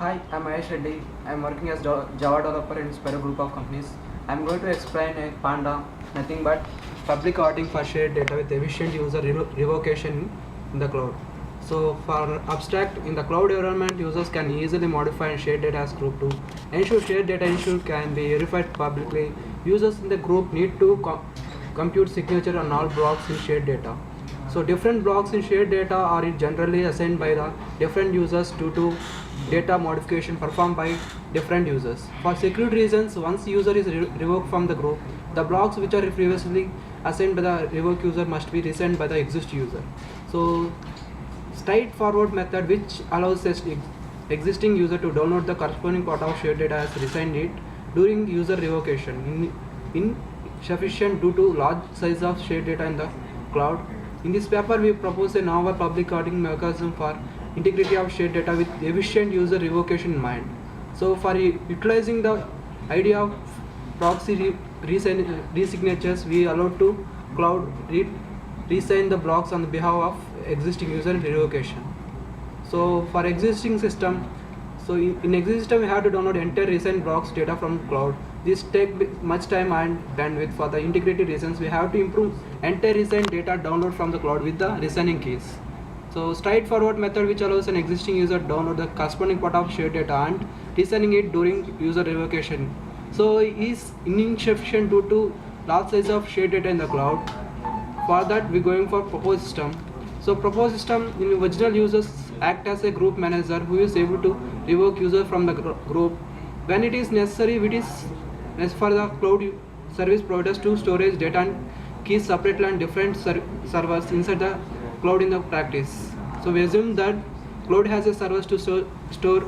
Hi, I'm Mahesh Reddy. I'm working as Java developer in Spero Group of companies. I'm going to explain a Panda, nothing but public routing for shared data with efficient user revocation in the cloud. So for abstract, in the cloud environment, users can easily modify and share data as group 2. Ensure shared data issue can be verified publicly. Users in the group need to compute signature on all blocks in shared data. So different blocks in shared data are generally assigned by the different users due to data modification performed by different users. For security reasons, once user is revoked from the group, the blocks which are previously assigned by the revoked user must be resent by the existing user. So straightforward method which allows existing user to download the corresponding part of shared data as resigned it during user revocation insufficient due to large size of shared data in the cloud. In this paper, we propose a novel public routing mechanism for integrity of shared data with efficient user revocation in mind. So for utilizing the idea of proxy resignatures, we allow to cloud resign the blocks on behalf of existing user revocation. So for existing system, so in existing system we have to download entire resigned blocks data from cloud. This take much time and bandwidth. For the integrity reasons, we have to improve entire resigned data download from the cloud with the resigning keys. So straightforward method which allows an existing user to download the corresponding part of shared data and resigning it during user revocation. So is insufficient due to large size of shared data in the cloud. For that we going for proposed system. So proposed system in original users act as a group manager who is able to revoke user from the group when it is necessary. It is for the cloud service providers to storage data and keys separately on different servers inside the cloud in the practice. So we assume that cloud has a servers to store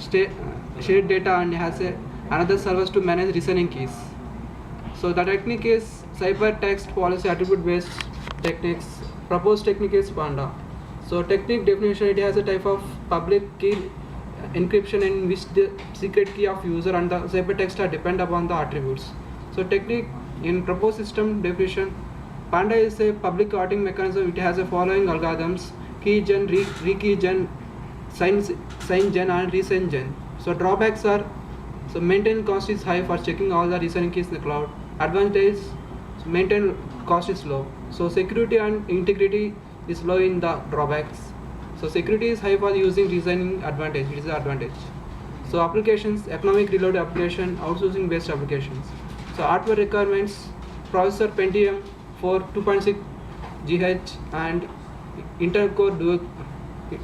shared data and has another servers to manage resigning keys. So the technique is ciphertext policy attribute based techniques. Proposed technique is Panda. So technique definition, it has a type of public key encryption in which the secret key of user and the ciphertext are depend upon the attributes. So technique in proposed system definition, Panda is a public routing mechanism. It has the following algorithms: key gen, rekey gen, sign gen and resign gen. So drawbacks are, so maintenance cost is high for checking all the resigning keys in the cloud. Advantage, so maintenance cost is low. So security and integrity is low in the drawbacks. So security is high for using resigning advantage. It is the advantage. So applications, economic reload application, outsourcing based applications. So hardware requirements: processor Pentium 4 2.6 GHz and Intel Core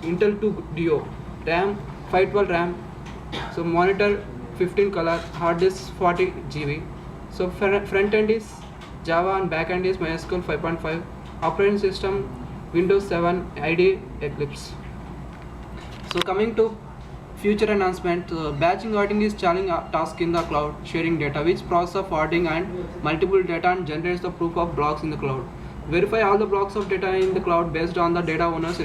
Intel 2 Duo, RAM 512 RAM. So monitor 15 color, hard disk 40 GB. So front end is Java and back end is MySQL 5.5. Operating system Windows 7, IDE, Eclipse. So coming to future announcement, batching routing is challenging task in the cloud, sharing data, which process of forwarding and multiple data and generates the proof of blocks in the cloud. Verify all the blocks of data in the cloud based on the data owner's